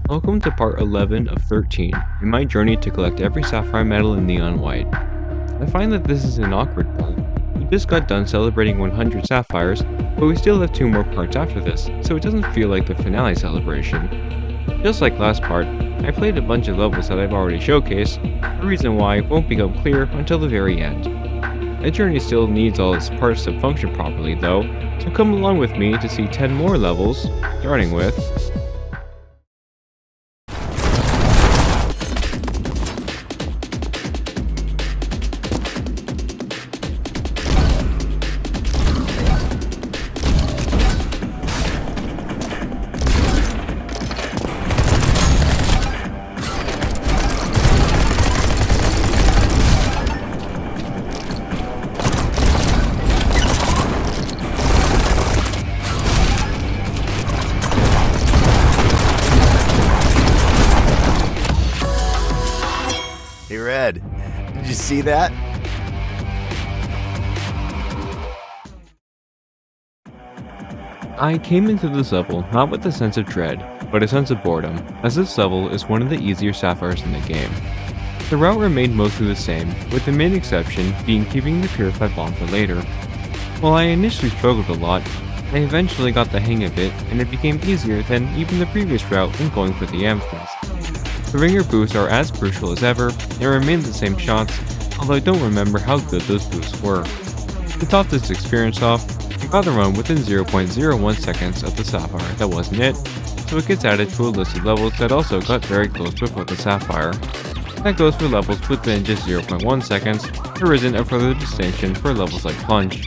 Welcome to part 11 of 13 in my journey to collect every sapphire metal in neon white. I find that this is an awkward part. We just got done celebrating 100 sapphires, but we still have 2 more parts after this, so it doesn't feel like the finale celebration. Just like last part, I played a bunch of levels that I've already showcased, a reason why won't become clear until the very end. The journey still needs all its parts to function properly though, so come along with me to see 10 more levels, starting with Hey Red, did you see that? I came into this level not with a sense of dread, but a sense of boredom, as this level is one of the easier sapphires in the game. The route remained mostly the same, with the main exception being keeping the purified bomb for later. While I initially struggled a lot, I eventually got the hang of it and it became easier than even the previous route when going for the amethyst. The ringer boosts are as crucial as ever and remain the same shots, although I don't remember how good those boosts were. To top this experience off, I got a run within 0.01 seconds of the sapphire that wasn't it, so it gets added to a list of levels that also got very close before the sapphire. That goes for levels within just 0.1 seconds. There isn't a further distinction for levels like Plunge.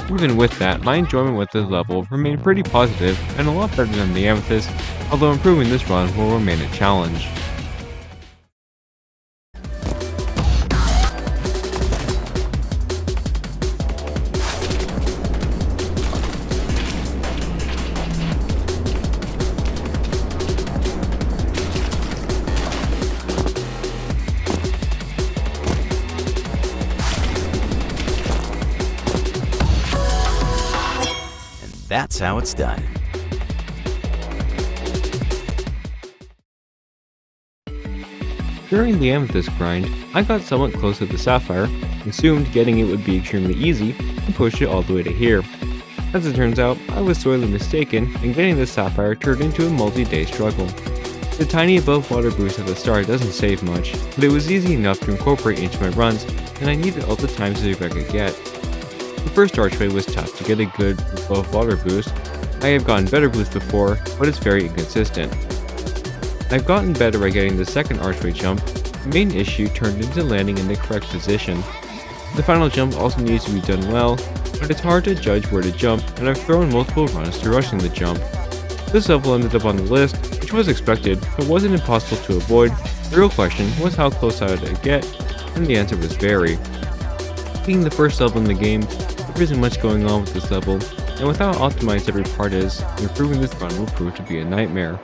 Even with that, my enjoyment with this level remained pretty positive and a lot better than the amethyst, although improving this run will remain a challenge. That's how it's done. During the amethyst grind, I got somewhat close to the sapphire, assumed getting it would be extremely easy, and pushed it all the way to here. As it turns out, I was sorely mistaken, and getting the sapphire turned into a multi-day struggle. The tiny above water boost at the start doesn't save much, but it was easy enough to incorporate into my runs, and I needed all the time to see if I could get. The first archway was tough to get a good above water boost. I have gotten better boosts before, but it's very inconsistent. I've gotten better at getting the second archway jump. The main issue turned into landing in the correct position. The final jump also needs to be done well, but it's hard to judge where to jump, and I've thrown multiple runs to rushing the jump. This level ended up on the list, which was expected, but wasn't impossible to avoid. The real question was how close I would get, and the answer was very. Being the first level in the game, there isn't much going on with this level, and with how optimized every part is, improving this run will prove to be a nightmare.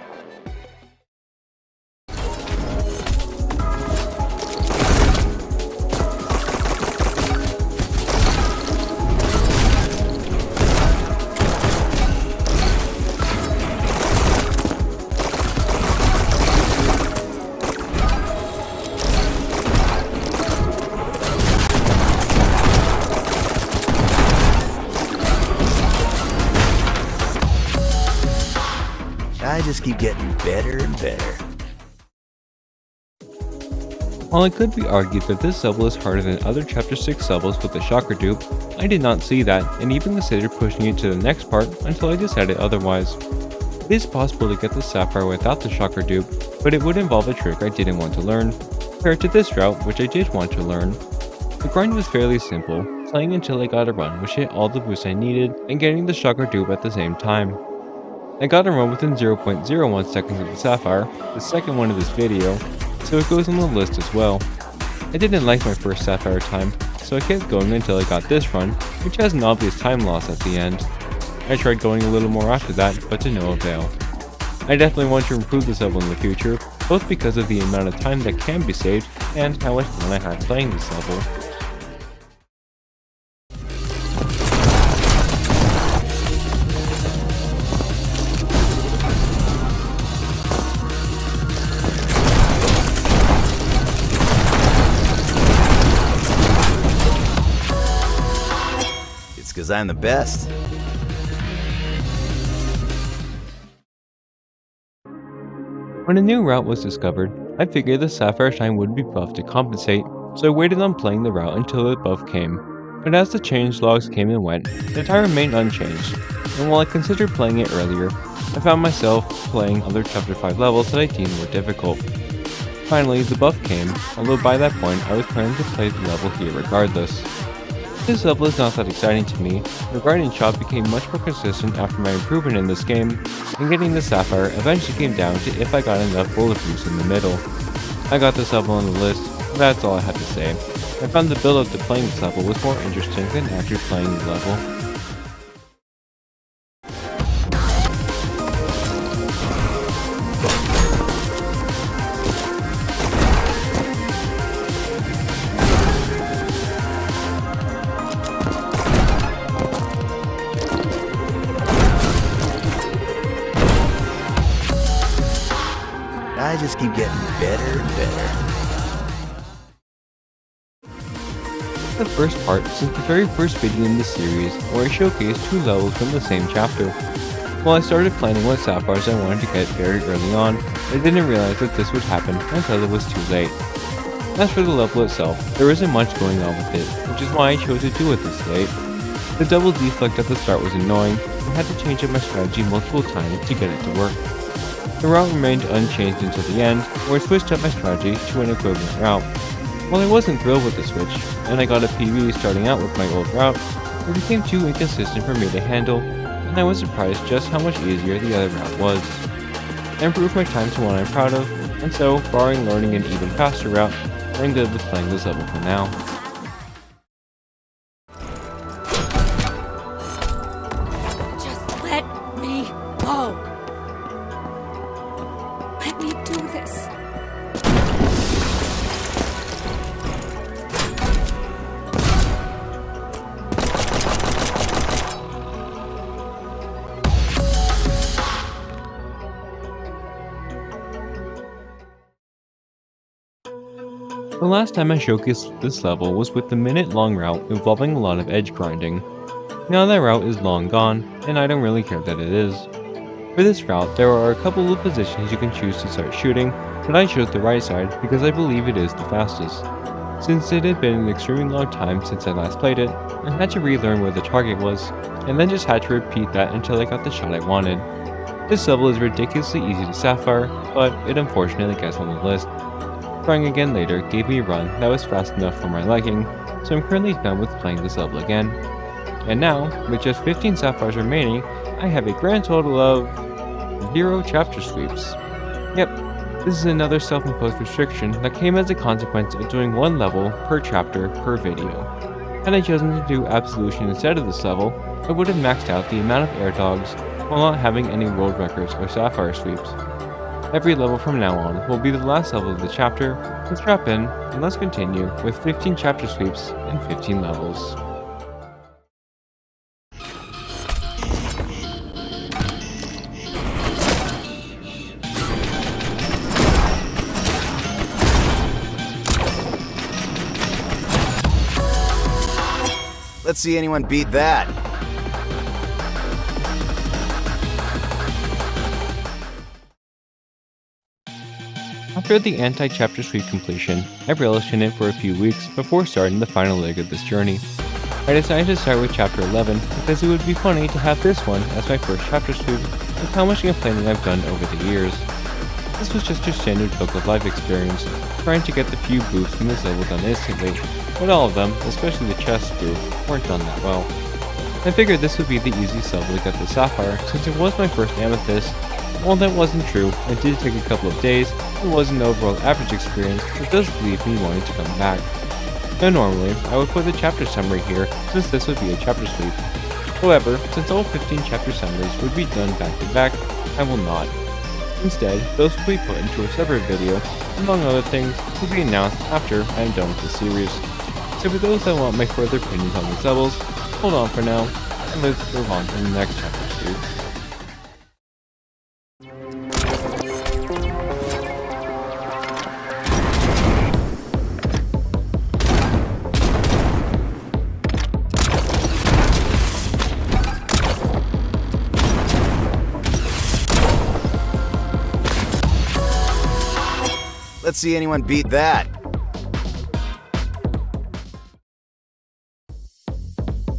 I just keep getting better and better. While it could be argued that this level is harder than other Chapter 6 levels with the shocker dupe, I did not see that and even considered pushing it to the next part until I decided otherwise. It is possible to get the sapphire without the shocker dupe, but it would involve a trick I didn't want to learn, compared to this route which I did want to learn. The grind was fairly simple, playing until I got a run which hit all the boosts I needed and getting the shocker dupe at the same time. I got a run within 0.01 seconds of the sapphire, the second one of this video, so it goes on the list as well. I didn't like my first sapphire time, so I kept going until I got this run, which has an obvious time loss at the end. I tried going a little more after that, but to no avail. I definitely want to improve this level in the future, both because of the amount of time that can be saved and how much fun I had playing this level. 'cause I'm the best. When a new route was discovered, I figured the Sapphire Shine would be buffed to compensate, so I waited on playing the route until the buff came. But as the changelogs came and went, the tile remained unchanged, and while I considered playing it earlier, I found myself playing other Chapter 5 levels that I deemed more difficult. Finally, the buff came, although by that point I was planning to play the level here regardless. This level is not that exciting to me. The grinding shot became much more consistent after my improvement in this game, and getting the Sapphire eventually came down to if I got enough bullet boosts in the middle. I got this level on the list, and that's all I have to say. I found the build up to playing this level was more interesting than actually playing the level. I just keep getting better and better. The first part since the very first video in this series where I showcased 2 levels from the same chapter. While I started planning what Sapphires I wanted to get very early on, I didn't realize that this would happen until it was too late. As for the level itself, there isn't much going on with it, which is why I chose to do it this late. The double deflect at the start was annoying, and I had to change up my strategy multiple times to get it to work. The route remained unchanged until the end, where I switched up my strategy to an equivalent route. While I wasn't thrilled with the switch, and I got a PB starting out with my old route, it became too inconsistent for me to handle, and I was surprised just how much easier the other route was. I improved my time to one I'm proud of, and so, barring learning an even faster route, I'm good with playing this level for now. Just let me go. Let me do this. The last time I showcased this level was with the minute-long route involving a lot of edge grinding. Now that route is long gone, and I don't really care that it is. For this route, there are a couple of positions you can choose to start shooting, but I chose the right side because I believe it is the fastest. Since it had been an extremely long time since I last played it, I had to relearn where the target was, and then just had to repeat that until I got the shot I wanted. This level is ridiculously easy to Sapphire, but it unfortunately gets on the list. Trying again later gave me a run that was fast enough for my liking, so I'm currently done with playing this level again. And now, with just 15 Sapphires remaining, I have a grand total of 0 chapter sweeps. Yep, this is another self-imposed restriction that came as a consequence of doing 1 level per chapter per video. Had I chosen to do Absolution instead of this level, I would have maxed out the amount of air dogs while not having any world records or Sapphire sweeps. Every level from now on will be the last level of the chapter, so strap in and let's continue with 15 chapter sweeps and 15 levels. Let's see anyone beat that. After the anti-chapter sweep completion, I relished in it for a few weeks before starting the final leg of this journey. I decided to start with chapter 11 because it would be funny to have this one as my first chapter sweep with how much complaining I've done over the years. This was just your standard Book of Life experience, trying to get the few boosts from this level done instantly, but all of them, especially the chest boost, weren't done that well. I figured this would be the easiest level to get the Sapphire since it was my first Amethyst. While that wasn't true, it did take a couple of days, it was an overall average experience, it does leave me wanting to come back. Now normally, I would put the chapter summary here since this would be a chapter sweep. However, since all 15 chapter summaries would be done back to back, I will not. Instead, those will be put into a separate video, among other things, will be announced after I am done with the series. So for those that want my further opinions on these levels, hold on for now, and let's move on to the next chapter sweep. Let's see anyone beat that.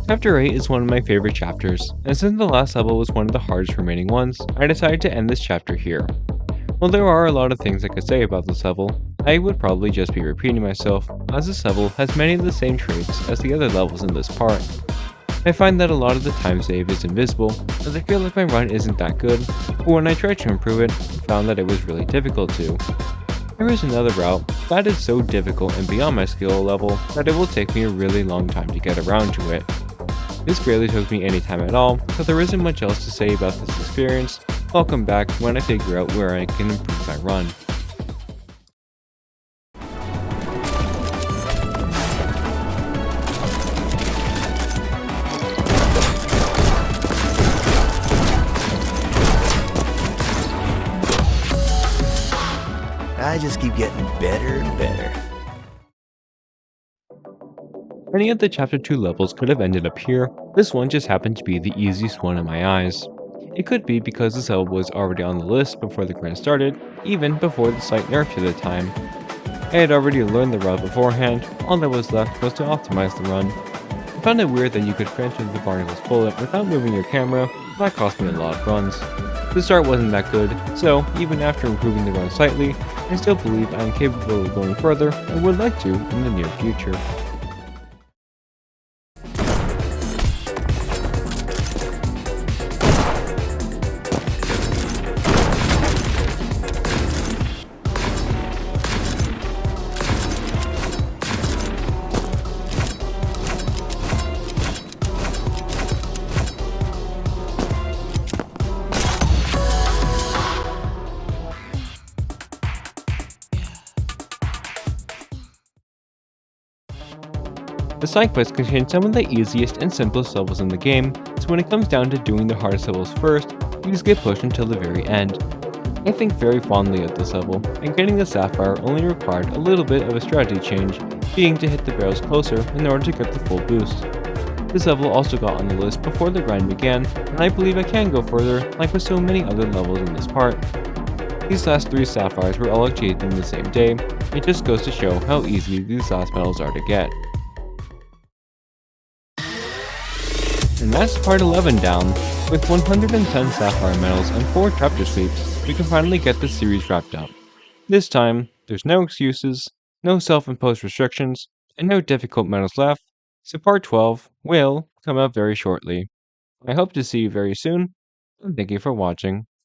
Chapter 8 is one of my favorite chapters, and since the last level was one of the hardest remaining ones, I decided to end this chapter here. While there are a lot of things I could say about this level, I would probably just be repeating myself, as this level has many of the same traits as the other levels in this part. I find that a lot of the time save is invisible, as I feel like my run isn't that good, but when I tried to improve it, I found that it was really difficult to. There is another route that is so difficult and beyond my skill level that it will take me a really long time to get around to it. This barely took me any time at all, so there isn't much else to say about this experience. I'll come back when I figure out where I can improve my run. I just keep getting better and better. Any of the Chapter 2 levels could have ended up here, this one just happened to be the easiest one in my eyes. It could be because this level was already on the list before the grind started, even before the slight nerf to the time. I had already learned the route beforehand, all that was left was to optimize the run. I found it weird that you could transfer the Barnacle's bullet without moving your camera, that cost me a lot of runs. The start wasn't that good, so even after improving the run slightly, I still believe I am capable of going further and would like to in the near future. The side quests contain some of the easiest and simplest levels in the game, so when it comes down to doing the hardest levels first, you just get pushed until the very end. I think very fondly of this level, and getting the Sapphire only required a little bit of a strategy change, being to hit the barrels closer in order to get the full boost. This level also got on the list before the grind began, and I believe I can go further like with so many other levels in this part. These last 3 Sapphires were all achieved in the same day, it just goes to show how easy these last medals are to get. And that's part 11 down. With 110 Sapphire medals and 4 chapter sweeps, we can finally get this series wrapped up. This time, there's no excuses, no self-imposed restrictions, and no difficult medals left, so part 12 will come out very shortly. I hope to see you very soon, and thank you for watching.